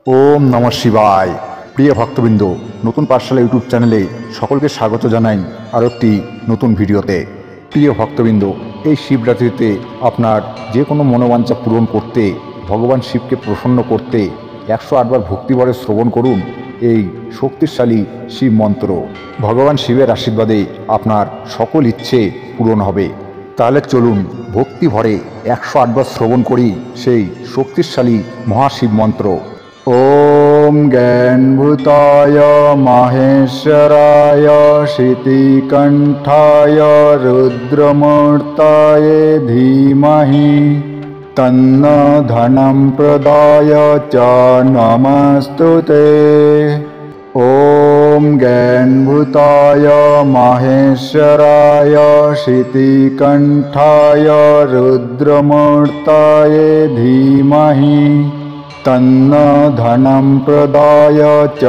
ओम नमः शिवाय। प्रिय भक्तबिंद, नतून पाठशाला यूट्यूब चैनेले सकलके स्वागत जानाई आरो एकटी नतून भिडियोते। प्रिय भक्तबिंद, এই শিবরাত্রিতে আপনার যে কোনো মনোবাঞ্ছা পূরণ করতে, ভগবান শিবকে প্রসন্ন করতে 108 বার ভক্তিভরে শ্রবণ করুন এই শক্তিশালী শিব মন্ত্র। ভগবান শিবের আশীর্বাদে আপনার সকল ইচ্ছে পূরণ হবে। তাহলে চলুন ভক্তি ভরে 108 বার শ্রবণ করি সেই শক্তিশালী মহাশিব মন্ত্র। ओम ज्ञानभूताय माहेश्वराय शितिकंठाय रुद्रमूर्ताय धीमहि तन्नो धनं प्रदाय च नमस्तुते। ओम ज्ञानभूताय माहेश्वराय शितिकंठाय रुद्रमूर्ताय धीमहि तन्नो धनं प्रदाय च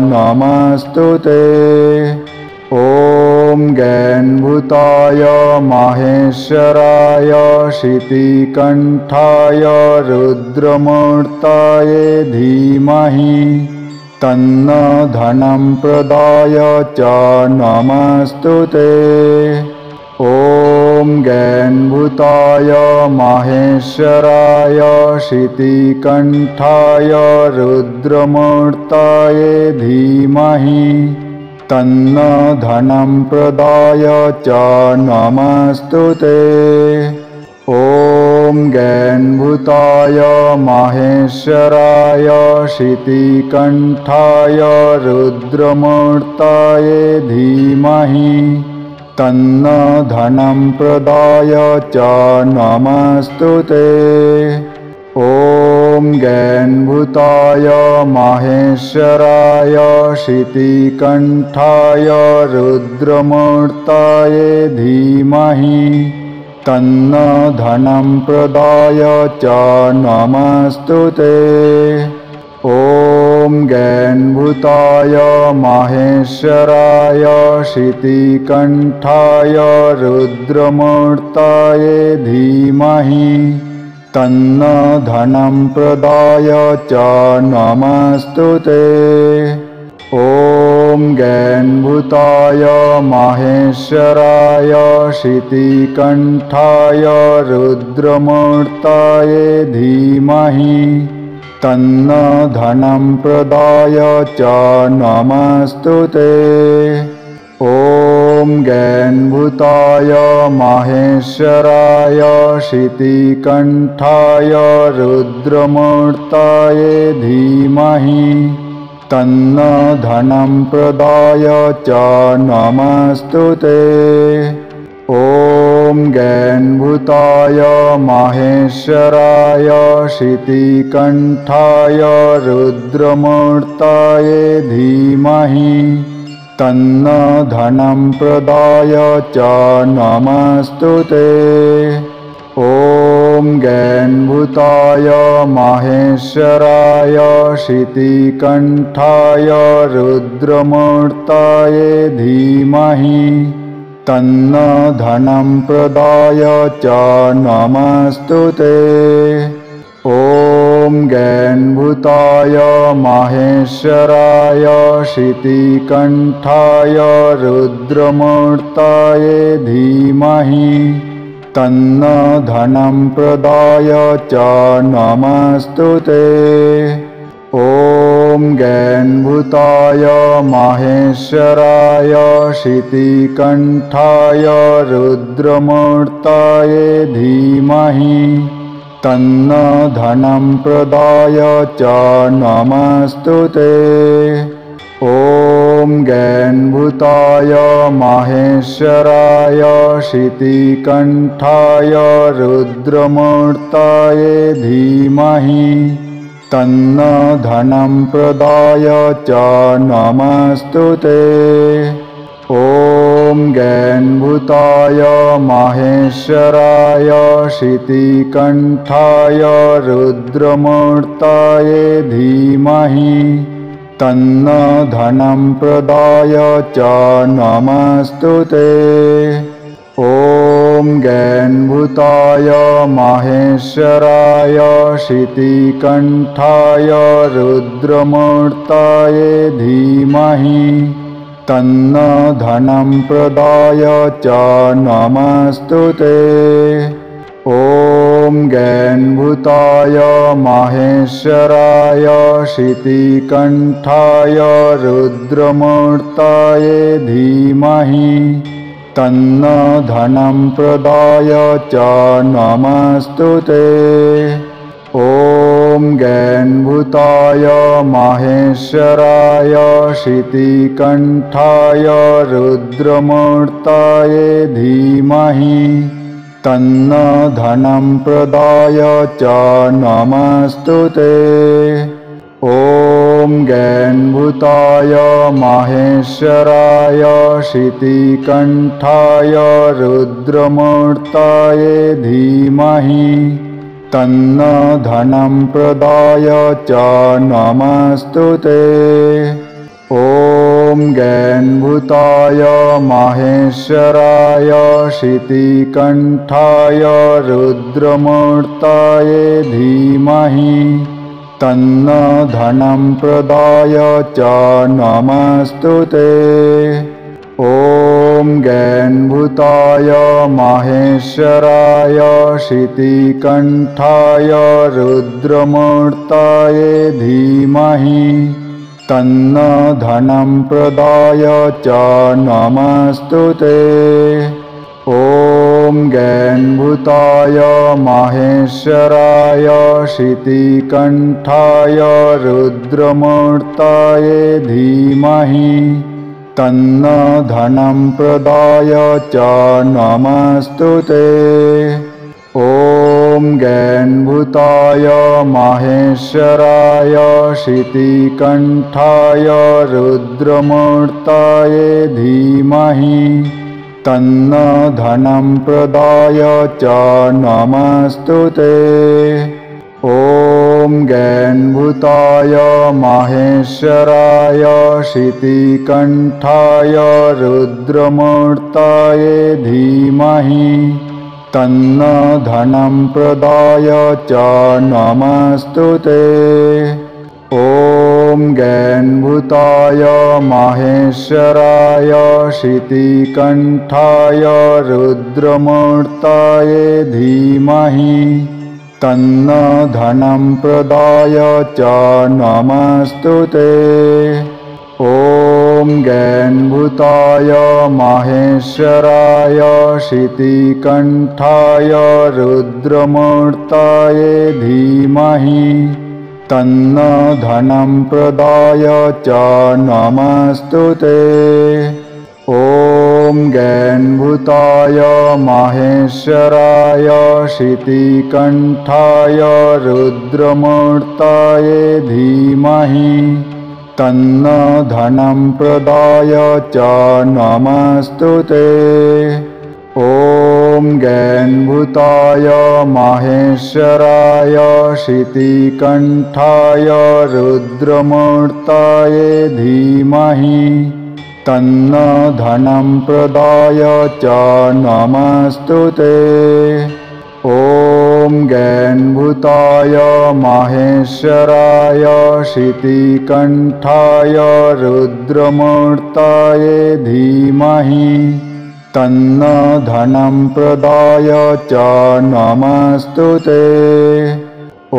नमस्तुते। ओम ज्ञानभूताय माहेश्वराय शितिकंठाय रुद्रमूर्ताय धीमहि तन्नो धनं प्रदाय च नमस्तुते। ओम ज्ञानभूताय माहेश्वराय शितिकंठाय रुद्रमूर्ताय धीमहि तन्नो धनं प्रदाय च नमस्तुते। ओम ज्ञानभूताय माहेश्वराय शितिकंठाय रुद्रमूर्ताय धीमहि तन्नो धनं प्रदाय च नमस्तुते। ओम ज्ञानभूताय माहेश्वराय शितिकंठाय रुद्रमूर्ताय धीमहि तन्नो धनं प्रदाय च नमस्तुते। ओम ज्ञानभूताय माहेश्वराय शितिकंठाय रुद्रमूर्ताय धीमहि तन्नो धनं प्रदाय च नमस्तुते। ओम ज्ञानभूताय माहेश्वराय शितिकंठाय रुद्रमूर्ताय धीमहि तन्नो धनं प्रदाय च नमस्तुते। ओम ज्ञानभूताय माहेश्वराय शितिकंठाय रुद्रमूर्ताय धीमहि तन्नो धनं प्रदाय च नमस्तुते। ओम ज्ञानभूताय माहेश्वराय शितिकंठाय रुद्रमूर्ताय धीमहि तन्नो धनं प्रदाय च नमस्तुते। ओम ज्ञानभूताय माहेश्वराय शितिकंठाय रुद्रमूर्ताय धीमहि तन्नो धनं प्रदाय च नमस्तुते। ओम ज्ञानभूताय माहेश्वराय शितिकंठाय रुद्रमूर्ताय धीमहि तन्नो धनं प्रदाय च नमस्तुते। ओम ज्ञानभूताय माहेश्वराय शितिकंठाय रुद्रमूर्ताय धीमहि तन्नो धनं प्रदाय च नमस्तुते। ओम ज्ञानभूताय माहेश्वराय शितिकंठाय रुद्रमूर्ताय धीमहि तन्नो धनं प्रदाय च नमस्तुते। ओम ज्ञानभूताय माहेश्वराय शितिकंठाय रुद्रमूर्ताय धीमहि तन्नो धनं प्रदाय च नमस्तुते। ॐ ज्ञानभूताय माहेश्वराय शितिकण्ठाय रुद्रमूर्तये धीमहि तन्नो धनं प्रदाय च नमस्तुते। ॐ ज्ञानभूताय माहेश्वराय शितिकण्ठाय रुद्रमूर्तये धीमहि तन्नो धनं प्रदाय च नमस्तुते। ॐ ज्ञानभूताय माहेश्वराय शितिकण्ठाय रुद्रमूर्तये धीमहि तन्नो धनं प्रदाय च नमस्तुते। ॐ ज्ञानभूताय माहेश्वराय शितिकण्ठाय रुद्रमूर्तये धीमहि तन्नो धनं प्रदाय च नमस्तुते। ॐ ज्ञानभूताय माहेश्वराय शितिकण्ठाय रुद्रमूर्तये धीमहि तन्नो धनं प्रदाय च नमस्तुते। ॐ ज्ञानभूताय माहेश्वराय शितिकण्ठाय रुद्रमूर्तये धीमहि तन्नो धनं प्रदाय च नमस्तुते। ॐ ज्ञानभूताय माहेश्वराय शितिकण्ठाय रुद्रमूर्तये धीमहि तन्नो धनं प्रदाय च नमस्तुते। ॐ ज्ञानभूताय माहेश्वराय शितिकण्ठाय रुद्रमूर्तये धीमहि तन्नो धनं प्रदाय च नमस्तुते। ॐ ज्ञानभूताय माहेश्वराय शितिकण्ठाय रुद्रमूर्तये धीमहि तन्नो धनं प्रदाय च नमस्तुते। ॐ ज्ञानभूताय माहेश्वराय शितिकण्ठाय रुद्रमूर्तये धीमहि तन्नो धनं प्रदाय च नमस्तुते। ॐ ज्ञानभूताय माहेश्वराय शितिकण्ठाय रुद्रमूर्तये धीमहि तन्नो धनं प्रदाय च नमस्तुते। ॐ ज्ञानभूताय माहेश्वराय शितिकण्ठाय रुद्रमूर्तये धीमहि तन्नो धनं प्रदाय च नमस्तुते। ॐ ज्ञानभूताय माहेश्वराय शितिकण्ठाय रुद्रमूर्तये धीमहि तन्नो धनं प्रदाय च नमस्तुते। ॐ ज्ञानभूताय माहेश्वराय शितिकण्ठाय रुद्रमूर्तये धीमहि तन्नो धनं प्रदाय च नमस्तुते। ॐ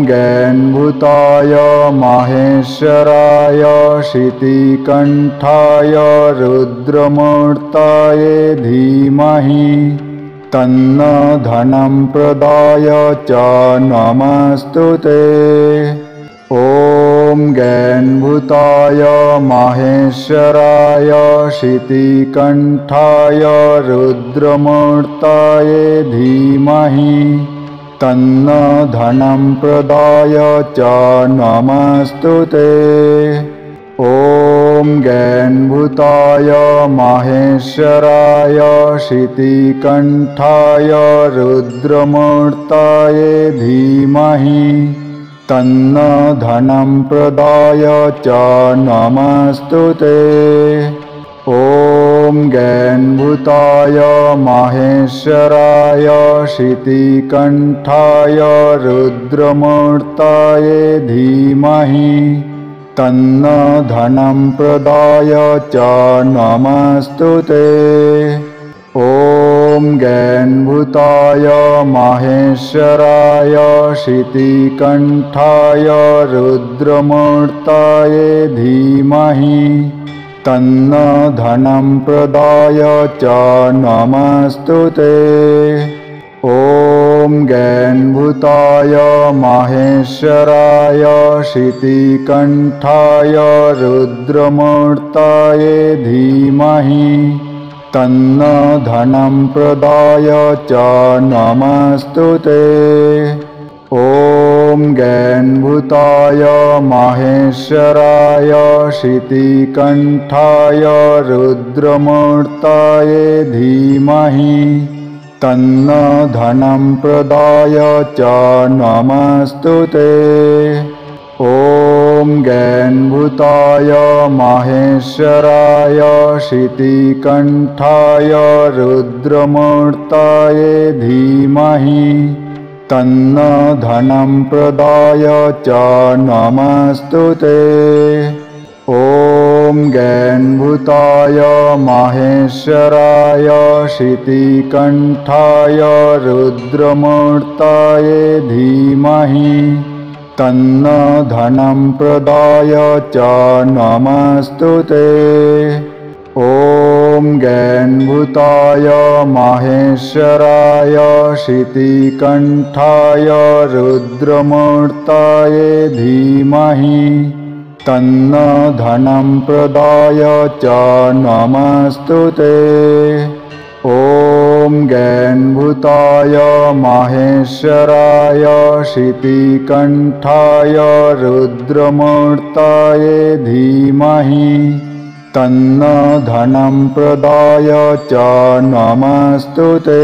ज्ञानभूताय माहेश्वराय शितिकण्ठाय रुद्रमूर्तये धीमहि तन्नो धनं प्रदाय च नमस्तुते। ॐ ज्ञानभूताय माहेश्वराय शितिकण्ठाय रुद्रमूर्तये धीमहि तन्नो धनं प्रदाय च नमस्तुते। ॐ ज्ञानभूताय माहेश्वराय शितिकण्ठाय रुद्रमूर्तये धीमहि तन्नो धनं प्रदाय च नमस्तुते। ॐ ज्ञानभूताय माहेश्वराय शितिकण्ठाय रुद्रमूर्तये धीमहि तन्नो धनं प्रदाय च नमस्तुते। ॐ ज्ञानभूताय माहेश्वराय शितिकण्ठाय रुद्रमूर्तये धीमहि तन्नो धनं प्रदाय च नमस्तुते। ॐ ज्ञानभूताय माहेश्वराय शितिकण्ठाय रुद्रमूर्तये धीमहि तन्नो धनं प्रदाय च नमस्तुते। ॐ ज्ञानभूताय माहेश्वराय शितिकण्ठाय रुद्रमूर्तये धीमहि तन्नो धनं प्रदाय च नमस्तुते। ॐ ज्ञानभूताय माहेश्वराय शितिकण्ठाय रुद्रमूर्तये धीमहि तन्नो धनं प्रदाय च नमस्तुते। ॐ ज्ञानभूताय माहेश्वराय शितिकण्ठाय रुद्रमूर्तये धीमहि तन्नो धनं प्रदाय च नमस्तुते। ॐ ज्ञानभूताय माहेश्वराय शितिकण्ठाय रुद्रमूर्तये धीमहि तन्नो धनं प्रदाय च नमस्तुते। ॐ ज्ञानभूताय माहेश्वराय शितिकण्ठाय रुद्रमूर्तये धीमहि तन्नो धनं प्रदाय च नमस्तुते।